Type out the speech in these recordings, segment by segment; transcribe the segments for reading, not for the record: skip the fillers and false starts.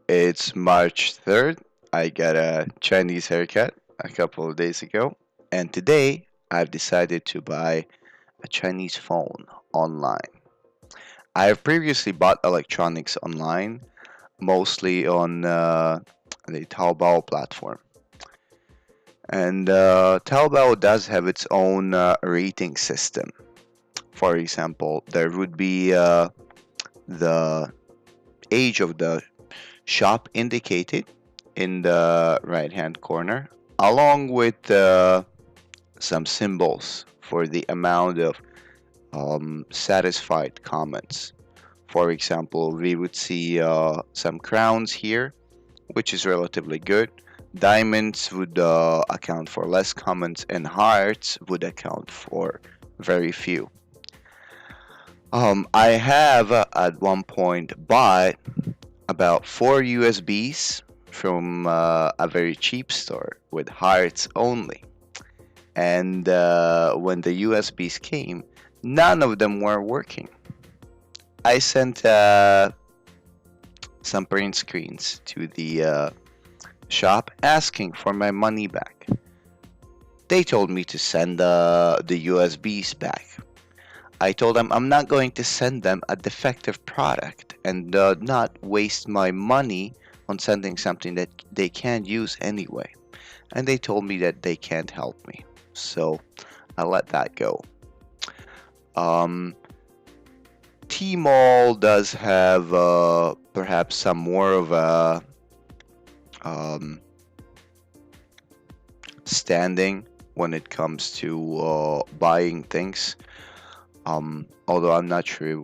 It's March 3rd. I got a Chinese haircut a couple of days ago, and today I've decided to buy a Chinese phone online. I have previously bought electronics online, mostly on the Taobao platform. And Taobao does have its own rating system. For example, there would be the age of the shop indicated in the right hand corner, along with some symbols for the amount of satisfied comments. For example, we would see some crowns here, which is relatively good. Diamonds would account for less comments, and hearts would account for very few. I have at one point bought about 4 USBs from a very cheap store with hearts only. And when the USBs came, none of them were working. I sent some print screens to the shop asking for my money back. They told me to send the USBs back. I told them I'm not going to send them a defective product and not waste my money on sending something that they can't use anyway. And they told me that they can't help me. So I let that go. Tmall does have perhaps some more of a standing when it comes to buying things. Although I'm not sure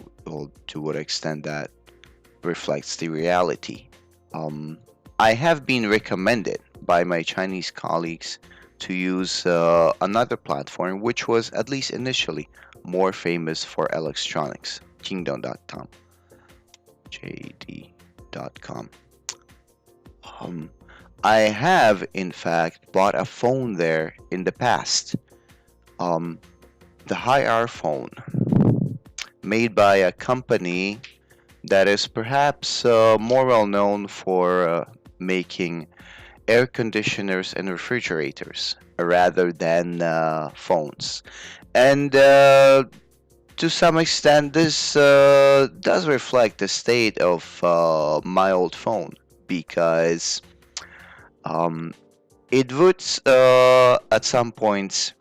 to what extent that reflects the reality. I have been recommended by my Chinese colleagues to use another platform which was, at least initially, more famous for electronics, Kingdom.com, JD.com. I have, in fact, bought a phone there in the past. The Hi-R phone, made by a company that is perhaps more well known for making air conditioners and refrigerators rather than phones. And to some extent, this does reflect the state of my old phone, because it would at some points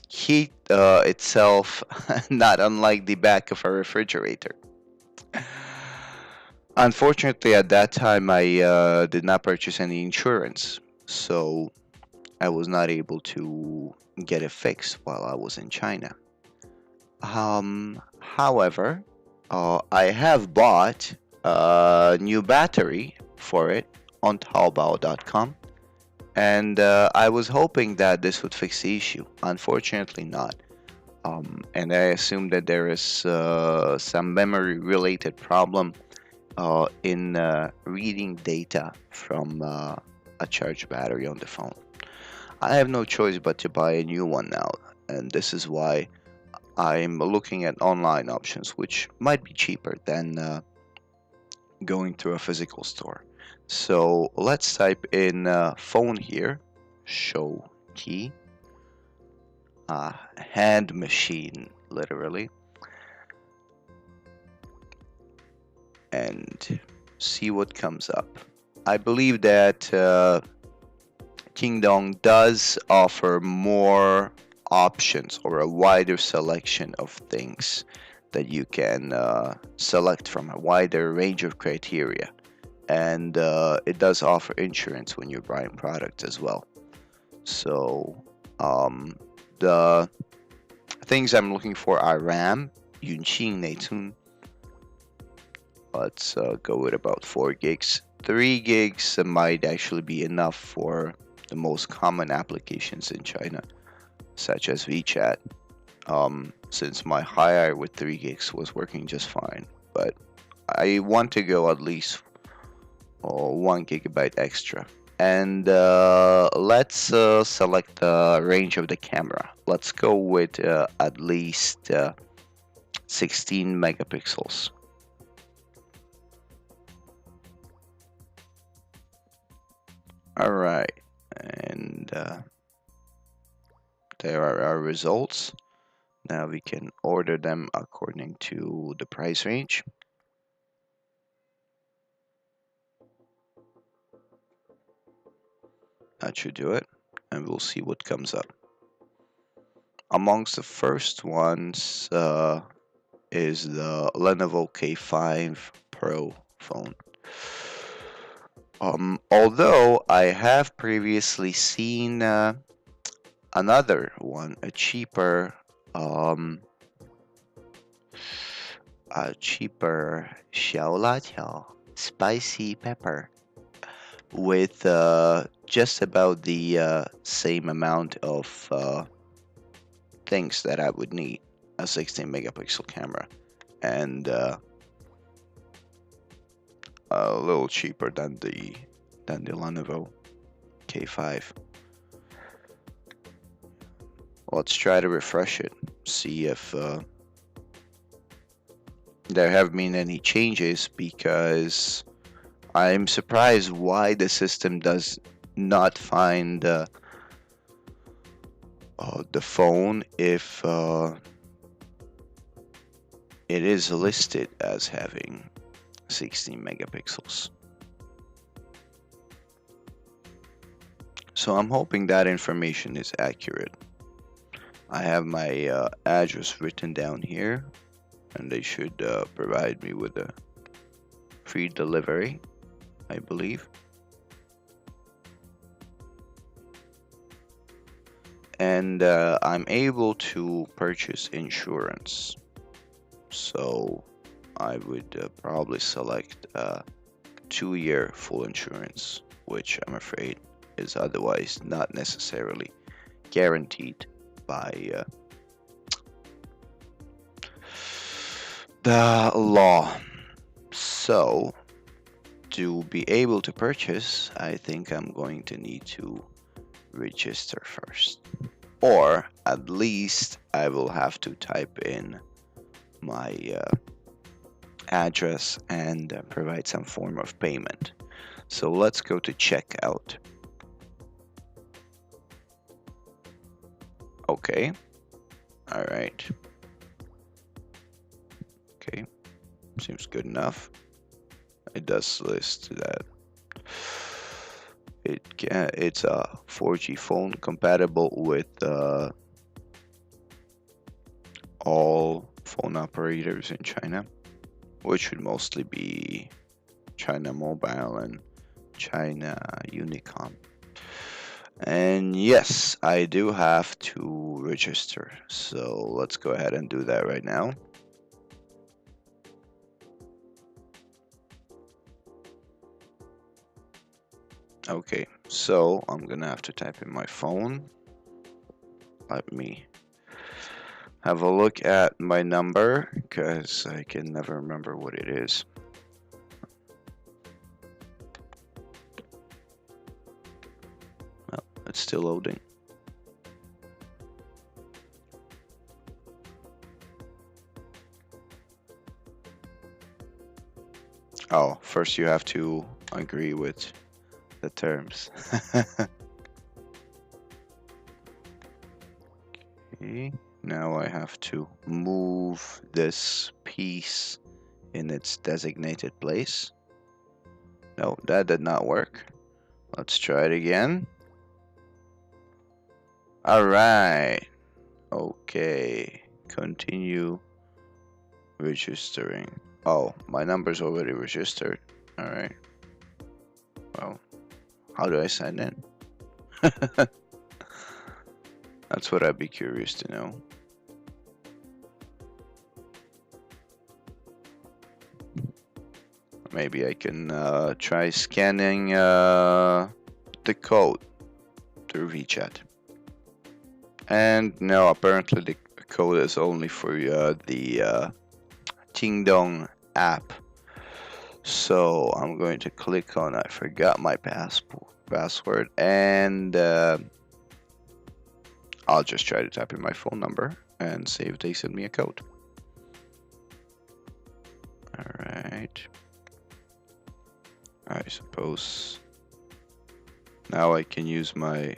heat itself, not unlike the back of a refrigerator. Unfortunately, at that time, I did not purchase any insurance, so I was not able to get it fixed while I was in China. However, I have bought a new battery for it on Taobao.com, and I was hoping that this would fix the issue. Unfortunately, not. And I assume that there is some memory-related problem in reading data from a charged battery on the phone. I have no choice but to buy a new one now, and this is why I'm looking at online options, which might be cheaper than going to a physical store. So let's type in phone here, show key, hand machine, literally, and see what comes up. I believe that Kingdom does offer more options or a wider selection of things that you can select from, a wider range of criteria. And it does offer insurance when you're buying products as well. So the things I'm looking for are RAM, Yunqing Neitun. Let's go with about 4 gigs. 3 gigs might actually be enough for the most common applications in China, such as WeChat, since my Hi-R with 3 gigs was working just fine. But I want to go at least 1 gigabyte extra. And let's select the range of the camera. Let's go with at least 16 megapixels. All right, and there are our results. Now we can order them according to the price range. That should do it, and we'll see what comes up. Amongst the first ones is the Lenovo K5 Pro phone. Although I have previously seen another one, a cheaper Xiaolajiao spicy pepper with just about the same amount of things that I would need, a 16 megapixel camera, and a little cheaper than the Lenovo K5. Let's try to refresh it, see if there have been any changes, because I'm surprised why the system does not find the phone if it is listed as having 16 megapixels. So I'm hoping that information is accurate. I have my address written down here, and they should provide me with a free delivery, I believe. And I'm able to purchase insurance, so I would probably select 2-year full insurance, which I'm afraid is otherwise not necessarily guaranteed by the law. So to be able to purchase, I think I'm going to need to register first, or at least I will have to type in my address and provide some form of payment. So let's go to checkout. Okay. All right. Okay. Seems good enough. It does list that it's a 4G phone compatible with all phone operators in China, which would mostly be China Mobile and China Unicom. And yes, I do have to register, so let's go ahead and do that right now. Okay, so I'm gonna have to type in my phone. Let me have a look at my number, because I can never remember what it is. Well, it's still loading. Oh, first you have to agree with the terms. Okay, now I have to move this piece in its designated place. No, that did not work. Let's try it again. All right. Okay, continue registering. Oh, my number's already registered. All right. Well, how do I sign in? That's what I'd be curious to know. Maybe I can try scanning the code through WeChat. And no, apparently the code is only for the Jingdong app. So I'm going to click on I forgot my password, and I'll just try to type in my phone number and see if they send me a code. Alright. I suppose Now I can use my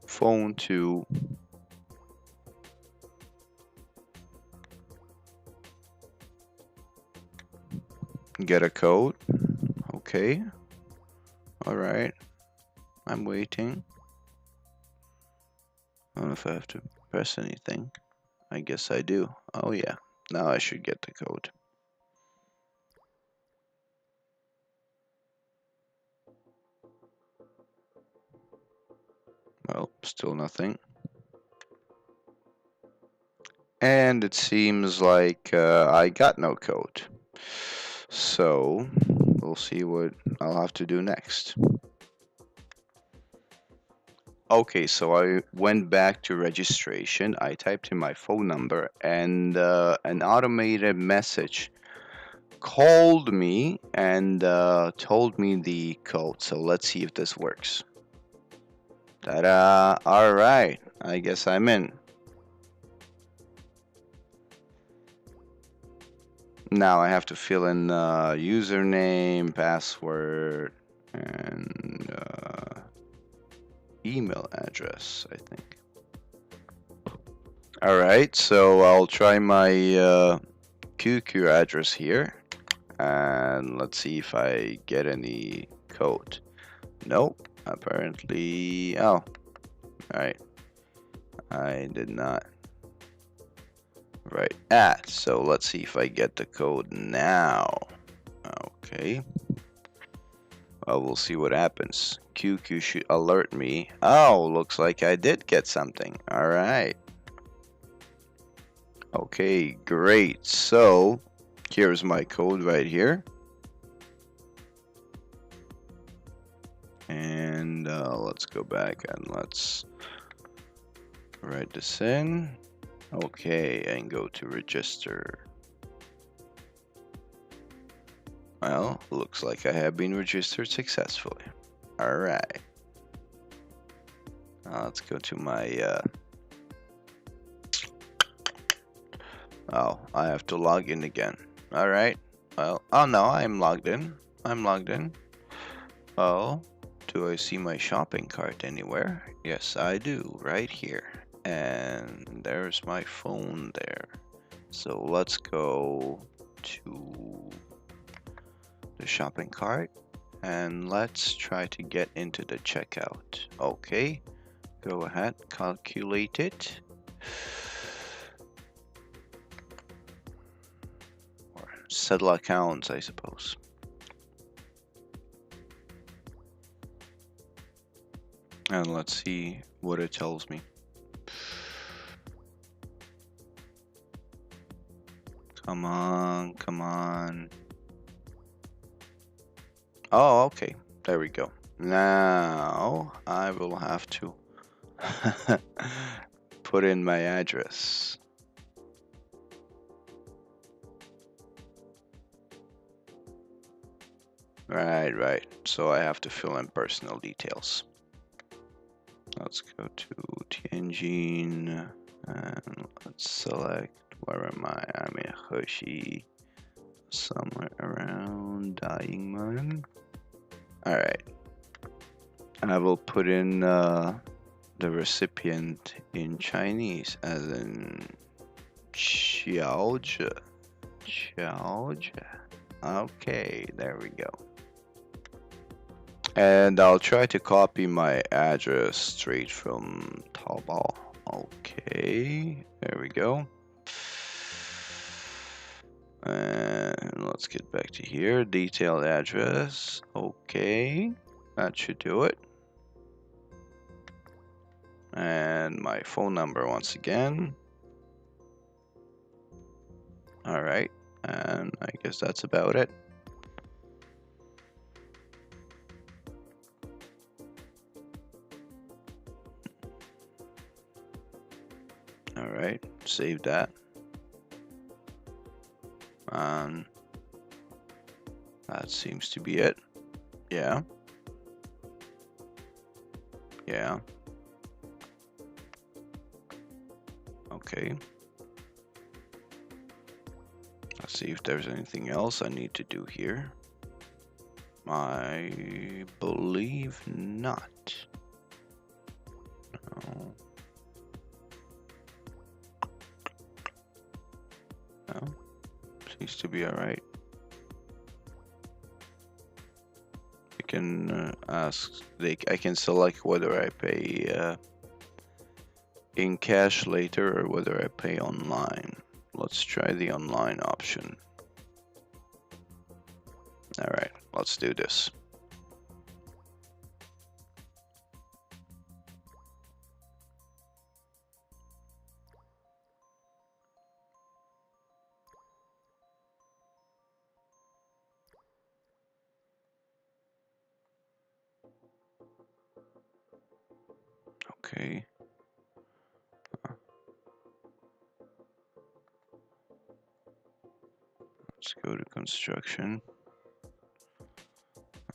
phone to get a code. Okay. All right. I'm waiting. I don't know if I have to press anything. I guess I do. Oh yeah. Now I should get the code. Well, still nothing. And it seems like I got no code. So we'll see what I'll have to do next. Okay, so I went back to registration. I typed in my phone number, and an automated message called me and told me the code. So let's see if this works. Ta-da! All right, I guess I'm in. Now I have to fill in username, password, and email address, I think. All right, so I'll try my QQ address here, and let's see if I get any code. Nope, apparently. Oh, all right. I did not write at, so let's see if I get the code now. Okay. Well, we'll see what happens. QQ should alert me. Oh, looks like I did get something. All right. Okay, great. So here's my code right here. And let's go back and let's write this in. Okay, and go to register. Well, looks like I have been registered successfully. All right. Let's go to my oh, I have to log in again. All right. Well, oh no, I'm logged in. I'm logged in. Oh, do I see my shopping cart anywhere? Yes, I do, right here. And there's my phone there. So let's go to the shopping cart and let's try to get into the checkout. Okay, go ahead, calculate it. Or settle accounts, I suppose. And let's see what it tells me. Come on, come on. Oh, okay. There we go. Now I will have to put in my address. Right. So I have to fill in personal details. Let's go to Tianjin and let's select, where am I? I'm in Heshi, somewhere around Dayingmen. Alright. I will put in the recipient in Chinese as in Xiaolajiao. Okay, there we go. And I'll try to copy my address straight from Taobao. Okay, there we go. And let's get back to here. Detailed address. Okay, that should do it. And my phone number once again. All right, and I guess that's about it. All right, save that. That seems to be it. Yeah. Okay. Let's see if there's anything else I need to do here. I believe not. No. No. Seems to be alright. I can I can select whether I pay in cash later or whether I pay online. Let's try the online option. Alright, let's do this. Okay. Let's go to construction.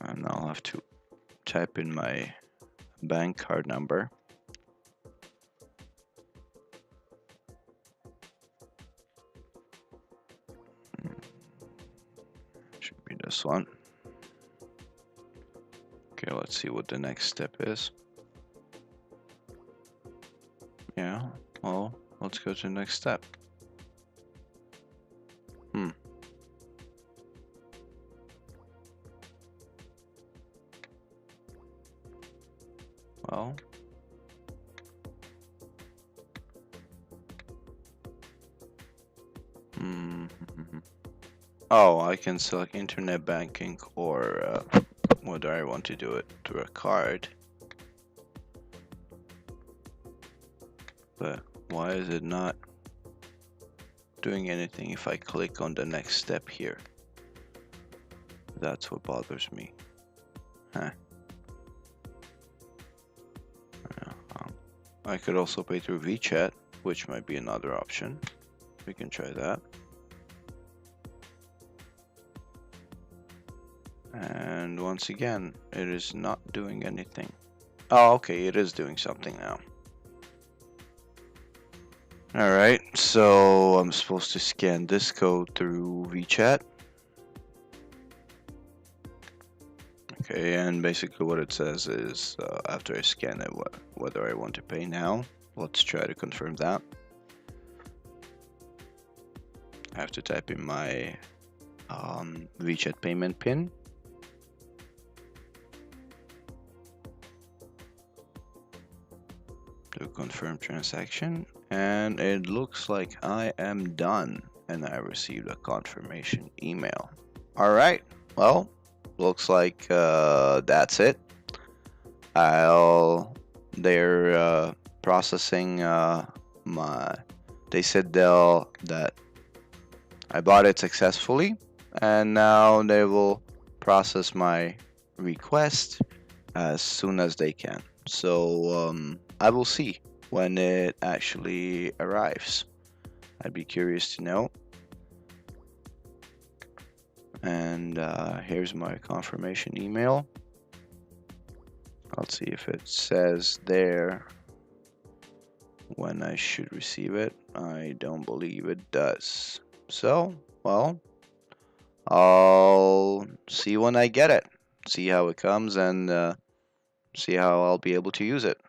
And I'll have to type in my bank card number. Should be this one. Okay, let's see what the next step is. Yeah, well, let's go to the next step. Well, oh, I can select internet banking or whether I want to do it through a card. But why is it not doing anything if I click on the next step here? That's what bothers me. Huh. I could also pay through WeChat, which might be another option. We can try that. And once again, it is not doing anything. Oh, okay, it is doing something now. Alright, so I'm supposed to scan this code through WeChat. Okay, and basically what it says is after I scan it, whether I want to pay now. Let's try to confirm that. I have to type in my WeChat payment PIN. To confirm transaction, and it looks like I am done and I received a confirmation email. Alright, well, looks like that's it. They're processing they said that I bought it successfully, and now they will process my request as soon as they can. So I will see when it actually arrives. I'd be curious to know. And here's my confirmation email. Let's see if it says there when I should receive it. I don't believe it does. So, well, I'll see when I get it. See how it comes and see how I'll be able to use it.